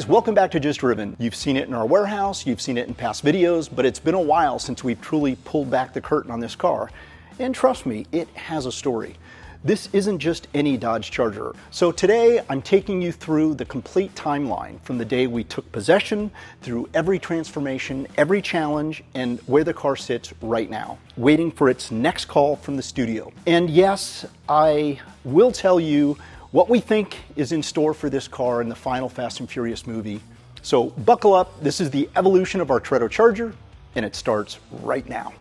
welcome back to Just Driven. You've seen it in our warehouse, you've seen it in past videos, but it's been a while since we've truly pulled back the curtain on this car. And trust me, it has a story. This isn't just any Dodge Charger. So today I'm taking you through the complete timeline from the day we took possession, through every transformation, every challenge, and where the car sits right now, waiting for its next call from the studio. And yes, I will tell you what we think is in store for this car in the final Fast and Furious movie. So buckle up, this is the evolution of our Toretto Charger, and it starts right now.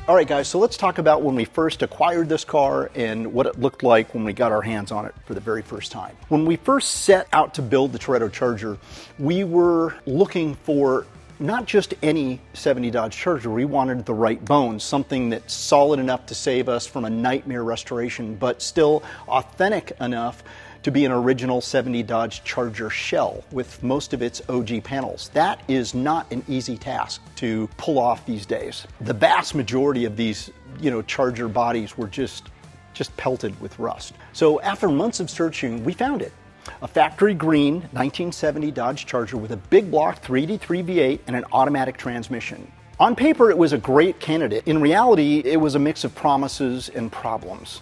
All right, guys, so let's talk about when we first acquired this car and what it looked like when we got our hands on it for the very first time. When we first set out to build the Toretto Charger, we were looking for not just any 70 Dodge Charger. We wanted the right bones, something that's solid enough to save us from a nightmare restoration, but still authentic enough to be an original 70 Dodge Charger shell with most of its OG panels. That is not an easy task to pull off these days. The vast majority of these, Charger bodies were just pelted with rust. So after months of searching, we found it. A factory green 1970 Dodge Charger with a big block 383 V8 and an automatic transmission. On paper, it was a great candidate. In reality, it was a mix of promises and problems.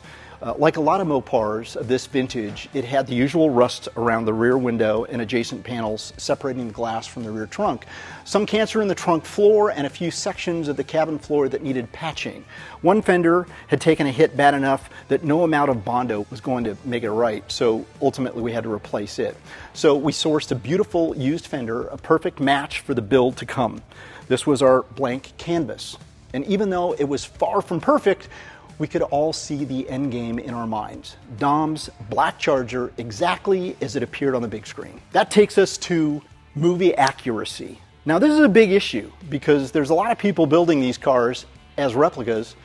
Like a lot of Mopars of this vintage, it had the usual rust around the rear window and adjacent panels separating the glass from the rear trunk, some cancer in the trunk floor, and a few sections of the cabin floor that needed patching. One fender had taken a hit bad enough that no amount of Bondo was going to make it right, so ultimately we had to replace it. So we sourced a beautiful used fender, a perfect match for the build to come. This was our blank canvas, and even though it was far from perfect, we could all see the end game in our minds. Dom's black Charger exactly as it appeared on the big screen. That takes us to movie accuracy. Now this is a big issue because there's a lot of people building these cars as replicas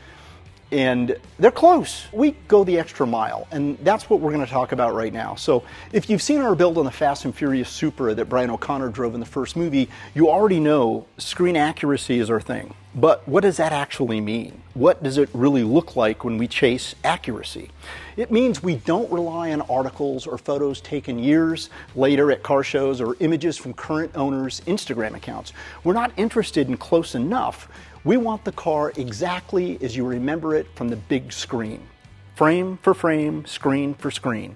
and they're close. We go the extra mile, and that's what we're going to talk about right now. So if you've seen our build on the Fast and Furious Supra that Brian O'Connor drove in the first movie, you already know screen accuracy is our thing. But what does that actually mean? What does it really look like when we chase accuracy? It means we don't rely on articles or photos taken years later at car shows or images from current owners' Instagram accounts. We're not interested in close enough. We want the car exactly as you remember it from the big screen. Frame for frame, screen for screen.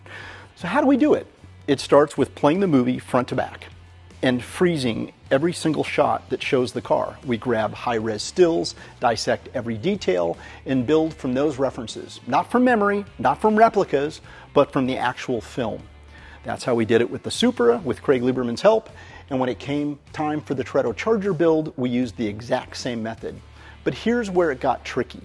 So how do we do it? It starts with playing the movie front to back and freezing every single shot that shows the car. We grab high-res stills, dissect every detail, and build from those references. Not from memory, not from replicas, but from the actual film. That's how we did it with the Supra, with Craig Lieberman's help, and when it came time for the Toretto Charger build, we used the exact same method. But here's where it got tricky.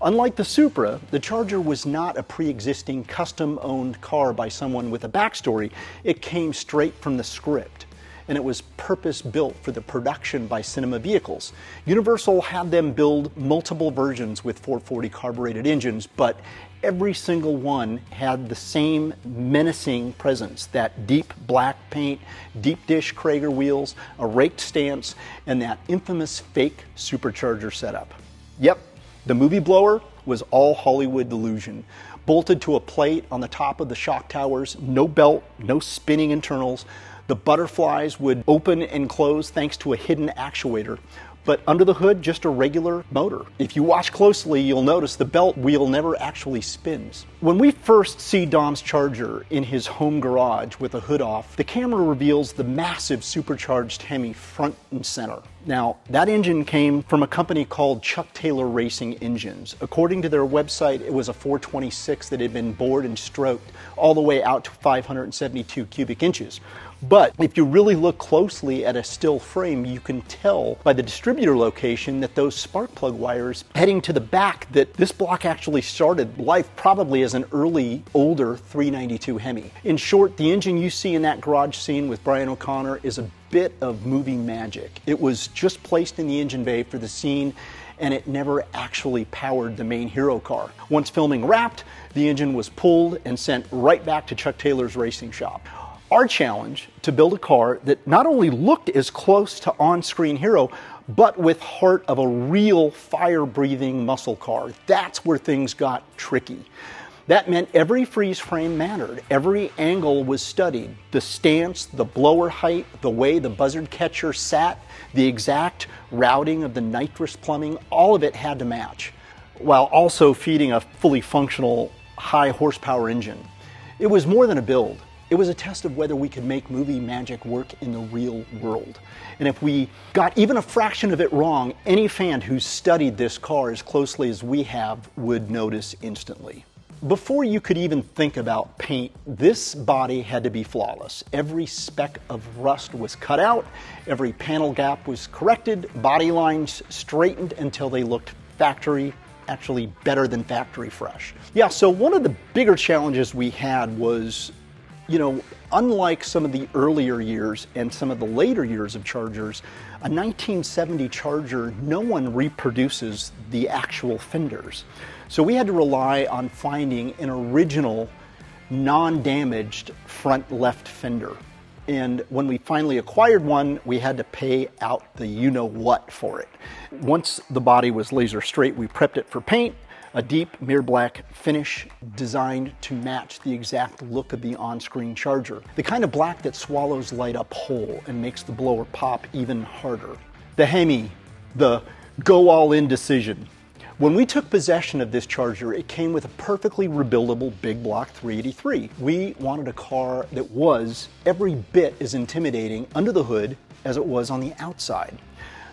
Unlike the Supra, the Charger was not a pre-existing custom-owned car by someone with a backstory. It came straight from the script. and it was purpose-built for the production by cinema vehicles. Universal had them build multiple versions with 440 carbureted engines, but every single one had the same menacing presence, that deep black paint, deep dish Krager wheels, a raked stance, and that infamous fake supercharger setup. Yep, the movie blower was all Hollywood delusion. Bolted to a plate on the top of the shock towers, no belt, no spinning internals. The butterflies would open and close thanks to a hidden actuator. But under the hood, just a regular motor. If you watch closely, you'll notice the belt wheel never actually spins. When we first see Dom's Charger in his home garage with the hood off, the camera reveals the massive supercharged Hemi front and center. Now, that engine came from a company called Chuck Taylor Racing Engines. According to their website, it was a 426 that had been bored and stroked all the way out to 572 cubic inches. But if you really look closely at a still frame, you can tell by the distributor location that those spark plug wires heading to the back that this block actually started life probably as an early, older 392 Hemi. In short, the engine you see in that garage scene with Brian O'Connor is a bit of movie magic. It was just placed in the engine bay for the scene, and it never actually powered the main hero car. Once filming wrapped, the engine was pulled and sent right back to Chuck Taylor's racing shop. Our challenge to build a car that not only looked as close to on-screen hero, but with heart of a real fire-breathing muscle car. That's where things got tricky. That meant every freeze frame mattered. Every angle was studied. The stance, the blower height, the way the buzzard catcher sat, the exact routing of the nitrous plumbing, all of it had to match, while also feeding a fully functional high horsepower engine. It was more than a build. It was a test of whether we could make movie magic work in the real world. And if we got even a fraction of it wrong, any fan who studied this car as closely as we have would notice instantly. Before you could even think about paint, this body had to be flawless. Every speck of rust was cut out, every panel gap was corrected, body lines straightened until they looked factory, actually better than factory fresh. Yeah, so one of the bigger challenges we had was, unlike some of the earlier years and some of the later years of Chargers, a 1970 Charger, no one reproduces the actual fenders. So we had to rely on finding an original, non-damaged front left fender. And when we finally acquired one, we had to pay out the you-know-what for it. Once the body was laser straight, we prepped it for paint. A deep mirror black finish designed to match the exact look of the on-screen Charger. The kind of black that swallows light up whole and makes the blower pop even harder. The Hemi, the go-all-in decision. When we took possession of this Charger, it came with a perfectly rebuildable big block 383. We wanted a car that was every bit as intimidating under the hood as it was on the outside.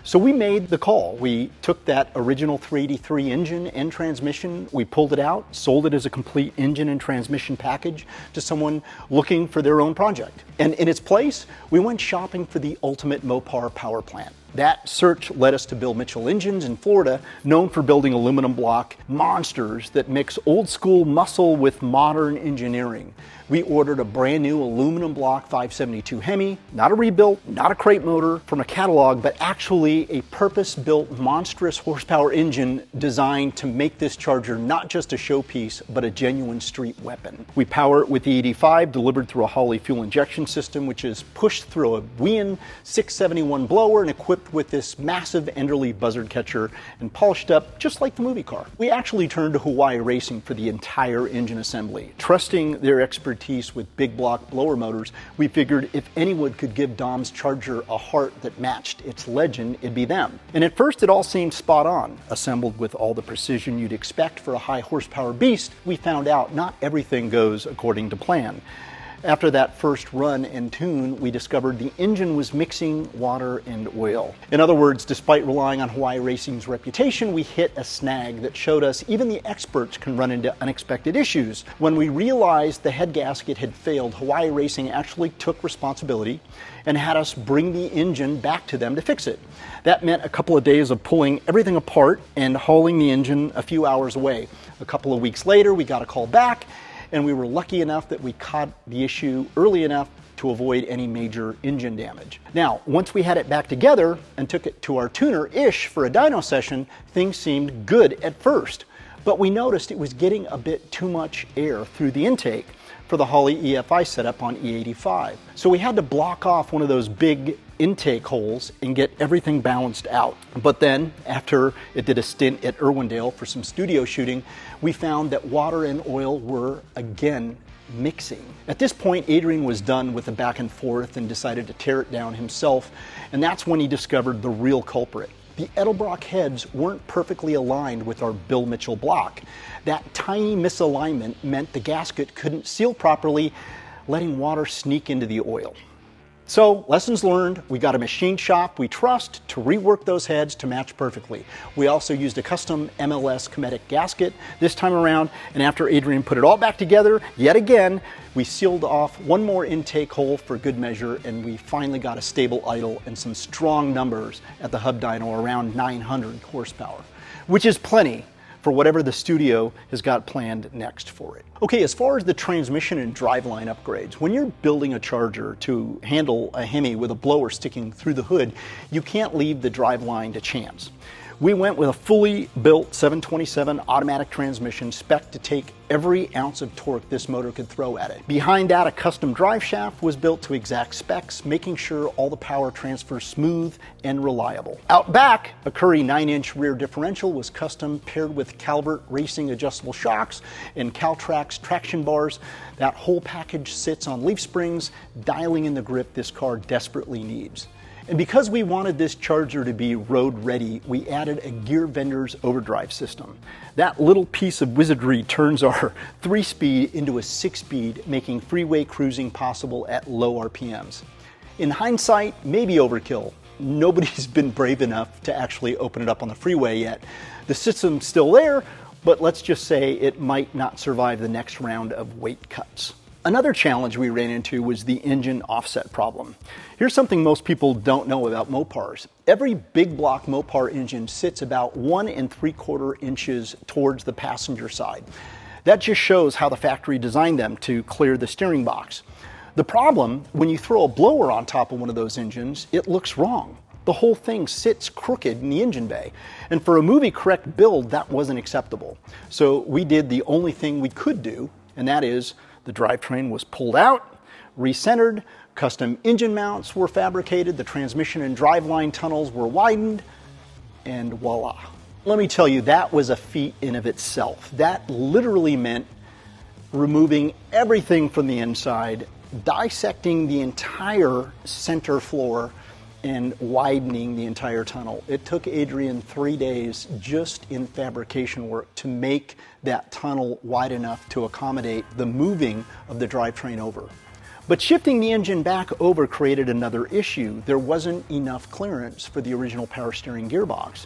So we made the call. We took that original 383 engine and transmission, we pulled it out, sold it as a complete engine and transmission package to someone looking for their own project. And in its place, we went shopping for the ultimate Mopar power plant. That search led us to Bill Mitchell Engines in Florida, known for building aluminum block monsters that mix old school muscle with modern engineering. We ordered a brand new aluminum block 572 Hemi, not a rebuilt, not a crate motor from a catalog, but actually a purpose-built monstrous horsepower engine designed to make this Charger not just a showpiece, but a genuine street weapon. We power it with the 85 delivered through a Holley fuel injection system, which is pushed through a Wien 671 blower and equipped with this massive Enderley buzzard catcher and polished up just like the movie car. We actually turned to Hawaii Racing for the entire engine assembly. Trusting their expertise with big block blower motors, we figured if anyone could give Dom's Charger a heart that matched its legend, it'd be them. And at first it all seemed spot on. Assembled with all the precision you'd expect for a high horsepower beast, we found out not everything goes according to plan. After that first run and tune, we discovered the engine was mixing water and oil. In other words, despite relying on Hawaii Racing's reputation, we hit a snag that showed us even the experts can run into unexpected issues. When we realized the head gasket had failed, Hawaii Racing actually took responsibility and had us bring the engine back to them to fix it. That meant a couple of days of pulling everything apart and hauling the engine a few hours away. A couple of weeks later, we got a call back, and we were lucky enough that we caught the issue early enough to avoid any major engine damage. Now, once we had it back together and took it to our tuner-ish for a dyno session, things seemed good at first. But we noticed it was getting a bit too much air through the intake for the Holley EFI setup on E85. So we had to block off one of those big intake holes and get everything balanced out. But then, after it did a stint at Irwindale for some studio shooting, we found that water and oil were again mixing. At this point, Adrian was done with the back and forth and decided to tear it down himself, and that's when he discovered the real culprit. The Edelbrock heads weren't perfectly aligned with our Bill Mitchell block. That tiny misalignment meant the gasket couldn't seal properly, letting water sneak into the oil. So, lessons learned, we got a machine shop we trust to rework those heads to match perfectly. We also used a custom MLS Cometic gasket this time around, and after Adrian put it all back together, yet again, we sealed off one more intake hole for good measure, and we finally got a stable idle and some strong numbers at the hub dyno around 900 horsepower, which is plenty for whatever the studio has got planned next for it. Okay, as far as the transmission and driveline upgrades, when you're building a Charger to handle a Hemi with a blower sticking through the hood, you can't leave the driveline to chance. We went with a fully built 727 automatic transmission spec'd to take every ounce of torque this motor could throw at it. Behind that, a custom drive shaft was built to exact specs, making sure all the power transfers smooth and reliable. Out back, a Curry 9-inch rear differential was custom paired with Calvert Racing adjustable shocks and Caltrax traction bars. That whole package sits on leaf springs, dialing in the grip this car desperately needs. And because we wanted this Charger to be road ready, we added a gear vendor's overdrive system. That little piece of wizardry turns our 3-speed into a 6-speed, making freeway cruising possible at low RPMs. In hindsight, maybe overkill. Nobody's been brave enough to actually open it up on the freeway yet. The system's still there, but let's just say it might not survive the next round of weight cuts. Another challenge we ran into was the engine offset problem. Here's something most people don't know about Mopars. Every big block Mopar engine sits about 1 3/4 inches towards the passenger side. That just shows how the factory designed them to clear the steering box. The problem, when you throw a blower on top of one of those engines, it looks wrong. The whole thing sits crooked in the engine bay. And for a movie correct build, that wasn't acceptable. So we did the only thing we could do, and that is the drivetrain was pulled out, recentered, custom engine mounts were fabricated, the transmission and driveline tunnels were widened, and voila. Let me tell you, that was a feat in of itself. That literally meant removing everything from the inside, dissecting the entire center floor, and widening the entire tunnel. It took Adrian 3 days just in fabrication work to make that tunnel wide enough to accommodate the moving of the drivetrain over. But shifting the engine back over created another issue. There wasn't enough clearance for the original power steering gearbox.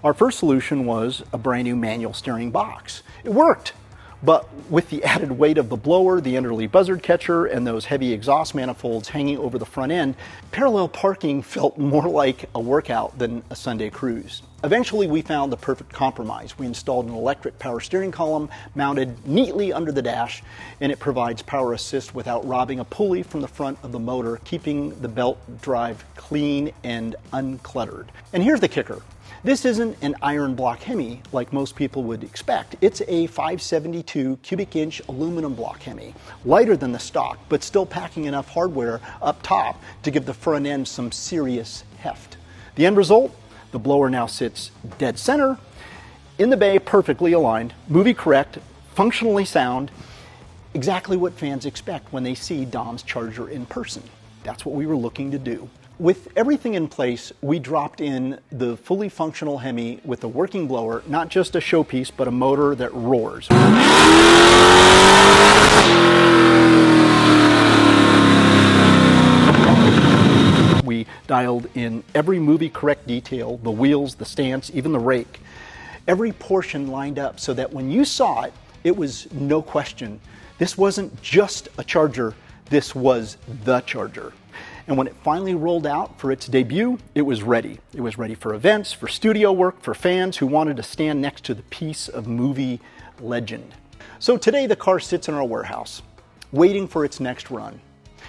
Our first solution was a brand new manual steering box. It worked. But with the added weight of the blower, the underleaf buzzard catcher, and those heavy exhaust manifolds hanging over the front end, parallel parking felt more like a workout than a Sunday cruise. Eventually, we found the perfect compromise. We installed an electric power steering column mounted neatly under the dash, and it provides power assist without robbing a pulley from the front of the motor, keeping the belt drive clean and uncluttered. And here's the kicker. This isn't an iron block Hemi like most people would expect. It's a 572 cubic inch aluminum block Hemi, lighter than the stock, but still packing enough hardware up top to give the front end some serious heft. The end result? The blower now sits dead center, in the bay, perfectly aligned, movie correct, functionally sound, exactly what fans expect when they see Dom's Charger in person. That's what we were looking to do. With everything in place, we dropped in the fully functional Hemi with a working blower, not just a showpiece, but a motor that roars. We dialed in every movie correct detail, the wheels, the stance, even the rake. Every portion lined up so that when you saw it, it was no question. This wasn't just a Charger, this was the Charger. And when it finally rolled out for its debut, it was ready. It was ready for events, for studio work, for fans who wanted to stand next to the piece of movie legend. So today the car sits in our warehouse, waiting for its next run.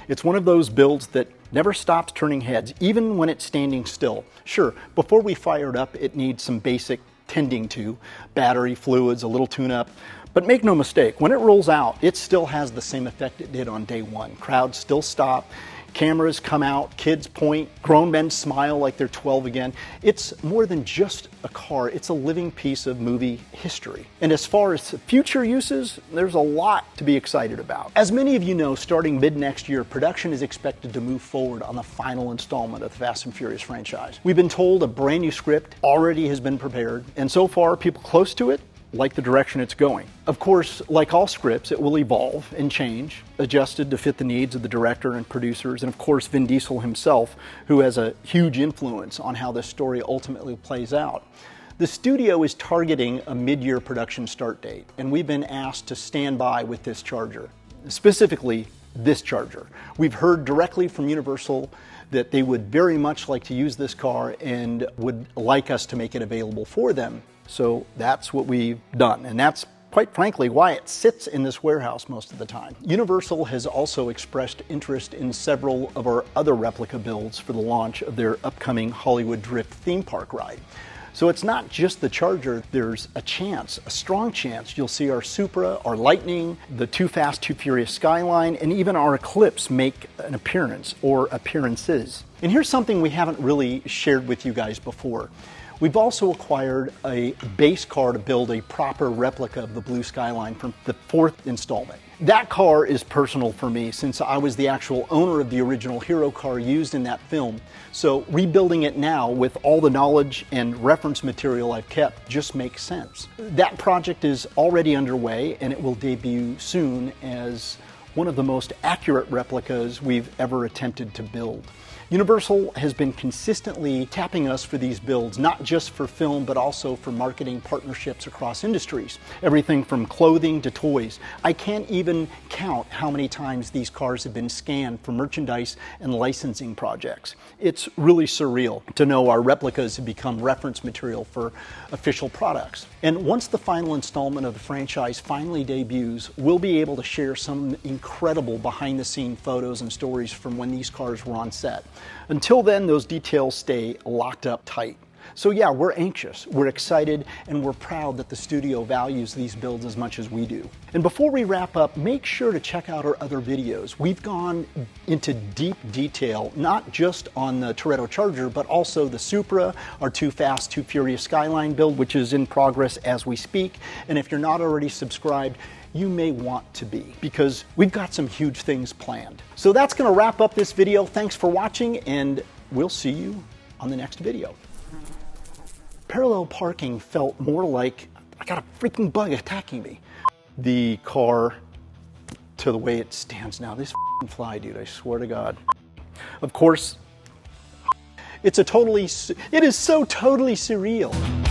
It's one of those builds that never stops turning heads, even when it's standing still. Sure, before we fire it up, it needs some basic tending to, battery, fluids, a little tune-up. But make no mistake, when it rolls out, it still has the same effect it did on day one. Crowds still stop, cameras come out, kids point, grown men smile like they're 12 again. It's more than just a car, it's a living piece of movie history. And as far as future uses, there's a lot to be excited about. As many of you know, starting mid-next year, production is expected to move forward on the final installment of the Fast and Furious franchise. We've been told a brand new script already has been prepared, and so far, people close to it like the direction it's going. Of course, like all scripts, it will evolve and change, adjusted to fit the needs of the director and producers, and of course Vin Diesel himself, who has a huge influence on how this story ultimately plays out. The studio is targeting a mid-year production start date, and we've been asked to stand by with this Charger, specifically this Charger. We've heard directly from Universal that they would very much like to use this car and would like us to make it available for them. So that's what we've done, and that's quite frankly why it sits in this warehouse most of the time. Universal has also expressed interest in several of our other replica builds for the launch of their upcoming Hollywood Drift theme park ride. So it's not just the Charger, there's a chance, a strong chance, you'll see our Supra, our Lightning, the Too Fast, Too Furious Skyline, and even our Eclipse make an appearance or appearances. And here's something we haven't really shared with you guys before. We've also acquired a base car to build a proper replica of the Blue Skyline from the 4th installment. That car is personal for me since I was the actual owner of the original hero car used in that film. So rebuilding it now with all the knowledge and reference material I've kept just makes sense. That project is already underway and it will debut soon as one of the most accurate replicas we've ever attempted to build. Universal has been consistently tapping us for these builds, not just for film, but also for marketing partnerships across industries. Everything from clothing to toys. I can't even count how many times these cars have been scanned for merchandise and licensing projects. It's really surreal to know our replicas have become reference material for official products. And once the final installment of the franchise finally debuts, we'll be able to share some incredible behind-the-scenes photos and stories from when these cars were on set. Until then, those details stay locked up tight. So yeah, we're anxious, we're excited, and we're proud that the studio values these builds as much as we do. And before we wrap up, make sure to check out our other videos. We've gone into deep detail, not just on the Toretto Charger, but also the Supra, our Too Fast, Too Furious Skyline build, which is in progress as we speak. And if you're not already subscribed, you may want to be, because we've got some huge things planned. So that's going to wrap up this video. Thanks for watching, and we'll see you on the next video. Parallel parking felt more like I got a freaking bug attacking me. The car to the way it stands now. This fly, dude, I swear to God. Of course, it is so totally surreal.